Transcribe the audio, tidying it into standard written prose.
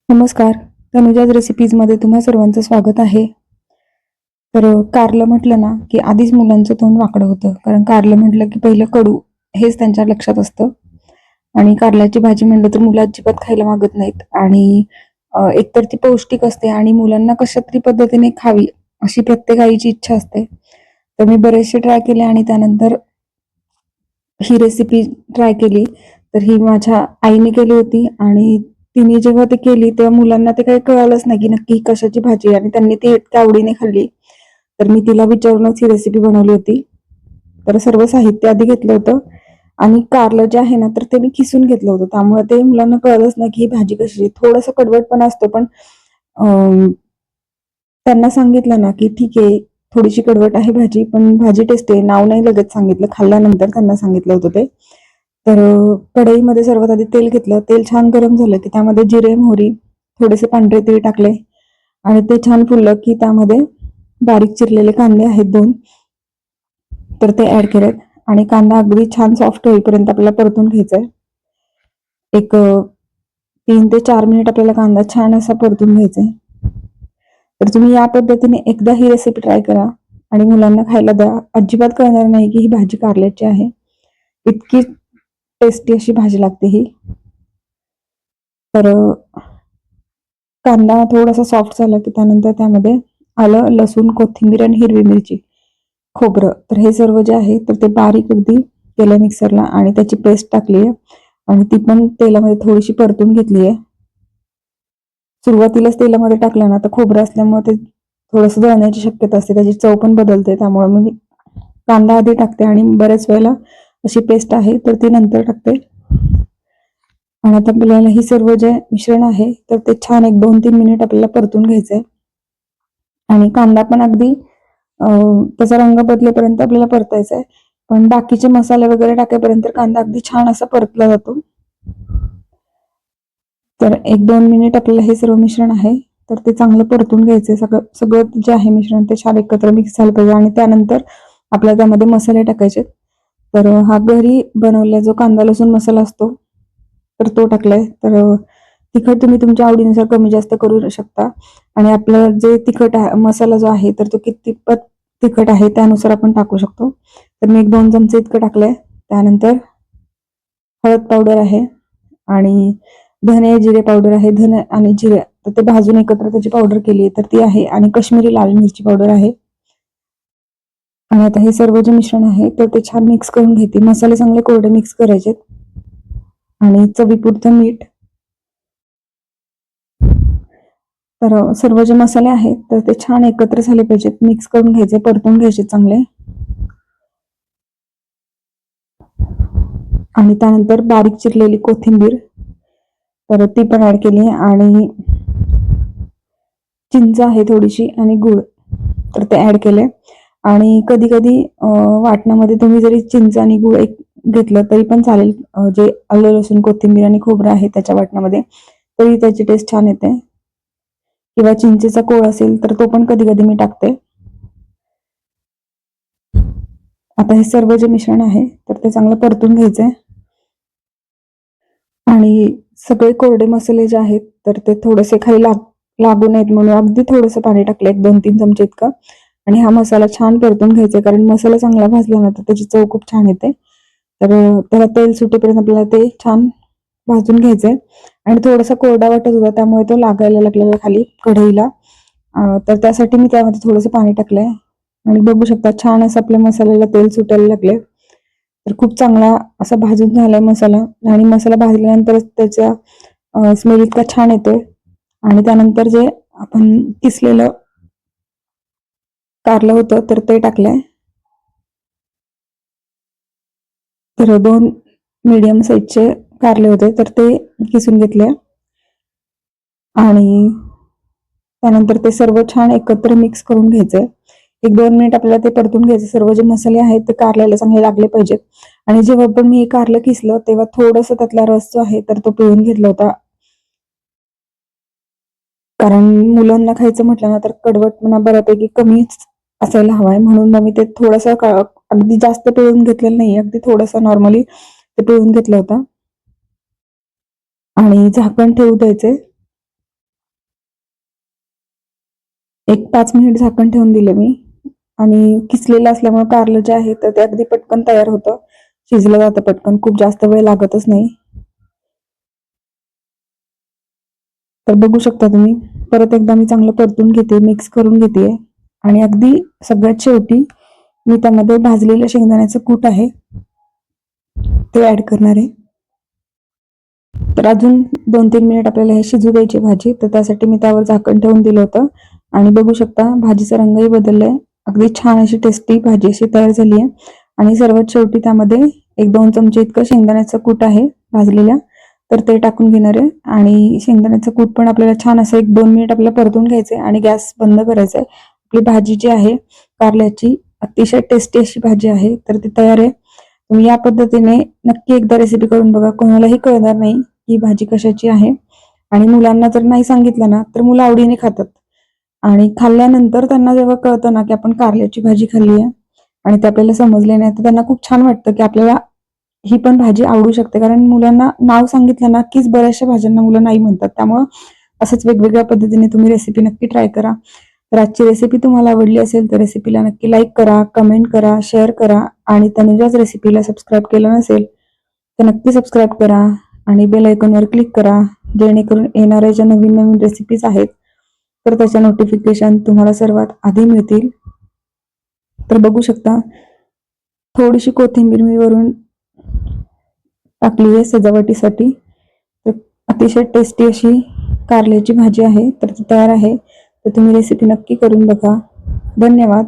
नमस्कार. तनुजाज रेसिपीजमध्ये तुम्हा सर्वांचं स्वागत आहे. तर कारलं म्हटलं ना की आधीच मुलांचं तोंड वाकडं होतं, कारण कारलं म्हटलं की पहिलं कडू हेच त्यांच्या लक्षात असतं. आणि कारल्याची भाजी म्हणलं तर मुलं अजिबात खायला मागत नाहीत. आणि एकतर ती पौष्टिक असते आणि मुलांना कशा तरी पद्धतीने खावी अशी प्रत्येक आईची इच्छा असते. तर मी बरेचसे ट्राय केले आणि त्यानंतर ही रेसिपी ट्राय केली. तर ही माझ्या आईने केली होती आणि तिने जेव्हा ते केली तेव्हा मुलांना ते काही कळालंच नाही की नक्की कशाची भाजी आहे आणि त्यांनी ती इतक्या आवडीने खाल्ली. तर मी तिला विचारूनच ही रेसिपी बनवली होती. तर सर्व साहित्य आधी घेतलं होतं आणि कारलं जे आहे ना तर ते मी किसून घेतलं होतं, त्यामुळे ते मुलांना कळलंच नाही की ही भाजी कशी. थोडासा कडवटपणा असतो, पण त्यांना सांगितलं ना की ठीक आहे, थोडीशी कडवट आहे भाजी, पण भाजी टेस्टी आहे. नाव नाही लगेच सांगितलं, खाल्ल्यानंतर त्यांना सांगितलं होतं ते. तर कढईमध्ये सर्वात आधी तेल घेतलं. तेल छान गरम झालं की त्यामध्ये जिरे, मोहरी, थोडेसे पांढरे तीळ टाकले आणि ते छान फुललं की त्यामध्ये बारीक चिरलेले कांदे आहेत 2, तर ते ऍड केलेत. आणि कांदा अगदी छान सॉफ्ट होईपर्यंत आपल्याला परतून घ्यायचा आहे. एक 3 ते 4 मिनिट आपल्याला कांदा छान असा परतून घ्यायचा आहे. तर तुम्ही या पद्धतीने एकदा ही रेसिपी ट्राय करा आणि मुलांना खायला द्या. अजिबात कळणार नाही की ही भाजी कारल्याची आहे. इतकी टेस्टी अशी भाजी लागते ही. तर कांदा थोडासा सॉफ्ट झाला की त्यानंतर त्यामध्ये आलं, लसूण, कोथिंबीर आणि हिरवी मिरची, खोबरं, तर हे सर्व जे आहे तर ते बारीक अगदी केलं मिक्सरला आणि त्याची पेस्ट टाकली आहे आणि ती पण तेलामध्ये थोडीशी परतून घेतली आहे. सुरुवातीलाच तेलामध्ये टाकलं ना तर खोबरं असल्यामुळे ते थोडंसं जळण्याची शक्यता असते, त्याची चव पण बदलते. त्यामुळे मी कांदा आधी टाकते आणि बऱ्याच वेळेला अशी पेस्ट आहे तर ती नंतर टाकते. आणि आता आपल्याला ही सर्व जे मिश्रण आहे तर ते छान एक 2-3 मिनिट आपल्याला परतून घ्यायचंय. आणि कांदा पण अगदी त्याचा रंग बदलेपर्यंत आपल्याला परतायचा आहे. पण बाकीचे मसाले वगैरे टाकेपर्यंत कांदा अगदी छान असा परतला जातो. तर 1-2 मिनिट आपल्याला हे सर्व मिश्रण आहे तर ते चांगलं परतून घ्यायचंय. सगळं सगळं जे आहे मिश्रण ते छान एकत्र मिक्स झालं पाहिजे आणि त्यानंतर आपल्याला त्यामध्ये मसाले टाकायचे. तर हा घरी बनवलेला जो कांदा लसूण मसाला असतो तर तो टाकलाय. तर तिखट तुम्ही तुमच्या आवडीनुसार कमी जास्त करू शकता आणि आपलं जे तिखट मसाला जो आहे तर तो कितपत तिखट आहे त्यानुसार आपण टाकू शकतो. तर मी 1-2 चमचे इतकं टाकलंय. त्यानंतर हळद पावडर आहे आणि धने जिरे पावडर आहे. धने आणि जिरे तर ते भाजून एकत्र त्याची पावडर केली आहे तर ती आहे आणि कश्मीरी लाल मिरची पावडर आहे. आणि आता हे सर्व जे मिश्रण आहे तर ते छान मिक्स करून घेते. मसाले चांगले कोरडे मिक्स करायचे आणि चवीपुरतं मीठ. तर सर्व जे मसाले आहेत तर ते छान एकत्र झाले पाहिजेत, मिक्स करून घ्यायचे, परतून घ्यायचे चांगले. आणि त्यानंतर बारीक चिरलेली कोथिंबीर तर ती पण ऍड केली आणि चिंच आहे थोडीशी आणि गूळ तर ते ऍड केले. आणि कधी कधी वाटणामध्ये तुम्ही जरी चिंच आणि गूळ एक घेतलं तरी पण चालेल. जे आलं लसूण कोथिंबीर आणि खोबरं आहे त्याच्या वाटणामध्ये तरी त्याची टेस्ट छान येते. किंवा चिंचेचा कोळ असेल तर तो पण कधी कधी मी टाकते. आता हे सर्व जे मिश्रण आहे तर ते चांगलं परतून घ्यायचंय. आणि सगळे कोरडे मसाले जे आहेत तर ते थोडेसे खाली लागू नयेत म्हणून अगदी थोडंसं पाणी टाकलं, 1-2-3 चमचे इतकं. आणि हा मसाला छान परतून घ्यायचा, कारण मसाला चांगला भाजला ना तर त्याची चव खूप छान येते. तर त्याला तेल सुटेपर्यंत आपल्याला ते छान भाजून घ्यायचंय. आणि थोडासा कोरडा वाटत होता त्यामुळे तो लागायला लागलेला खाली कढईला. तर त्यासाठी मी त्यामध्ये थोडंसं पाणी टाकलंय आणि बघू शकता छान असं आपल्या मसाल्याला तेल सुटायला लागले. तर खूप चांगला असा भाजून झालाय मसाला. आणि मसाला भाजल्यानंतर त्याचा स्मेल इतका छान येतोय. आणि त्यानंतर जे आपण किसलेलं कारलं होतं तर ते टाकलंय. तर 2 मीडियम साईजचे कारले होते तर ते किसून घेतले. आणि त्यानंतर ते सर्व छान एकत्र मिक्स करून घ्यायचंय. 1-2 मिनिट आपल्याला ते परतून घ्यायचे. सर्व जे मसाले आहेत ते कारल्याला चांगले लागले पाहिजेत. आणि जेव्हा पण मी हे कारलं किसलं तेव्हा थोडंसं त्यातला रस जो आहे तर तो पिळून घेतला होता. कारण मुलांना खायचं म्हटलं ना तर कडवटपणा बऱ्यापैकी कमीच असायला हवाय, म्हणून मग मी ते थोडंसं अगदी जास्त पिळून घेतलेलं नाही, अगदी थोडंसं नॉर्मली ते पिळून घेतलं होतं. आणि झाकण ठेवू द्यायचे एक 5 मिनिट झाकण ठेवून दिले मी आणि किसलेलं असल्यामुळे कारलं जे आहे तर ते अगदी पटकन तयार होतं, शिजलं जातं पटकन, खूप जास्त वेळ लागतच नाही. तर बघू शकता तुम्ही, परत एकदा मी चांगलं परतून घेते, मिक्स करून घेते आणि अगदी सगळ्यात शेवटी मी त्यामध्ये भाजलेलं शेंगदाण्याचं कूट आहे ते ऍड करणार आहे. तर अजून 2-3 मिनिट आपल्याला हे शिजू द्यायची भाजी, तर त्यासाठी मी त्यावर झाकण ठेवून दिलं होतं आणि बघू शकता भाजीचा रंगही बदललाय. अगदी छान अशी टेस्टी भाजी अशी तयार झाली आहे. आणि सर्वात शेवटी त्यामध्ये 1-2 चमचे इतकं शेंगदाण्याचं कूट आहे भाजलेल्या, तर ते टाकून घेणार आहे आणि शेंगदाण्याचं कूट पण आपल्याला छान असं 1-2 मिनिट आपल्याला परतून घ्यायचंय आणि गॅस बंद करायचा आहे. आपली भाजी जी आहे कारल्याची अतिशय टेस्टी अशी भाजी आहे, तर ती तयार आहे. तुम्ही या पद्धतीने नक्की एकदा रेसिपी करून बघा, कोणालाही कळणार नाही ही भाजी कशाची आहे. आणि मुलांना जर नाही सांगितलं ना तर मुलं आवडीने खातात आणि खाल्ल्यानंतर त्यांना जेव्हा कळतं ना की आपण कारल्याची भाजी खाल्ली आहे आणि ते आपल्याला समजले नाही, तर त्यांना खूप छान वाटतं की आपल्याला ही पण भाजी आवडू शकते. कारण मुलांना नाव सांगितलं ना कीच बऱ्याचशा भाज्यांना मुलं नाही म्हणतात. त्यामुळं असंच वेगवेगळ्या पद्धतीने तुम्ही रेसिपी नक्की ट्राय करा. तर आजची रेसिपी तुम्हाला आवडली असेल तर रेसिपीला नक्की लाईक करा, कमेंट करा, शेअर करा आणि तनुजाच रेसिपीला सबस्क्राईब केलं नसेल तर नक्की सबस्क्राईब करा आणि बेल आयकॉनवर क्लिक करा, जेणेकरून येणाऱ्या ज्या नवीन नवीन रेसिपीज आहेत तर त्याच्या नोटिफिकेशन तुम्हाला सर्वात आधी मिळतील. तर बघू शकता थोडीशी कोथिंबीर मी वरून टाकली आहे सजावटीसाठी. तर अतिशय टेस्टी अशी कारल्याची भाजी आहे, तर ती तयार आहे. तर तुम्ही रेसिपी नक्की करून बघा. धन्यवाद.